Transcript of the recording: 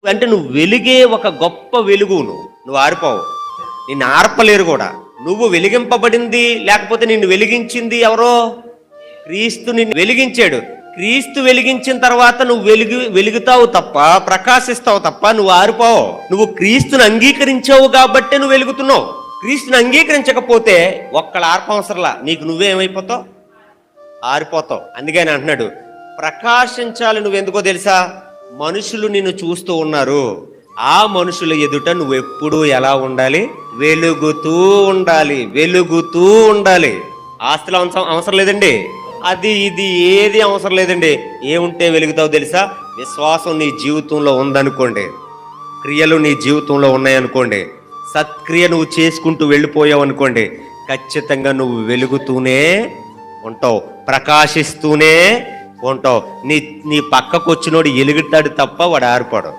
అంటే నువ్వు వెలిగే ఒక గొప్ప వెలుగు. నువ్వు ఆరిపోవు, నిన్ను ఆర్పలేరు కూడా. నువ్వు వెలిగింపబడింది, లేకపోతే నిన్ను వెలిగించింది ఎవరో? క్రీస్తు నిన్ను వెలిగించాడు. క్రీస్తు వెలిగించిన తర్వాత నువ్వు వెలుగుతావు తప్ప, ప్రకాశిస్తావు తప్ప నువ్వు ఆరిపోవు. నువ్వు క్రీస్తుని అంగీకరించావు కాబట్టే నువ్వు వెలుగుతున్నావు. క్రీస్తుని అంగీకరించకపోతే ఒక్కళ్ళ ఆర్పవసరలా, నీకు నువ్వేమైపోతావు? ఆరిపోతావు. అందుకని అంటున్నాడు, ప్రకాశించాలి. నువ్వెందుకో తెలుసా? మనుషులు నిన్ను చూస్తూ ఉన్నారు. ఆ మనుషుల ఎదుట నువ్వెప్పుడు ఎలా ఉండాలి? వెలుగుతూ ఉండాలి, వెలుగుతూ ఉండాలి. ఆస్తులు అవసరం లేదండి, అది ఇది ఏది అవసరం లేదండి. ఏముంటే వెలుగుతావు తెలుసా? విశ్వాసం నీ జీవితంలో ఉందనుకోండి, క్రియలు నీ జీవితంలో ఉన్నాయనుకోండి, సత్క్రియ నువ్వు చేసుకుంటూ వెళ్ళిపోయావు అనుకోండి, ఖచ్చితంగా నువ్వు వెలుగుతూనే ఉంటావు, ప్రకాశిస్తూనే ఉంటావు. నీ పక్కకు వచ్చినోడు ఎలుగుతాడు తప్ప వాడు ఆరిపోడు.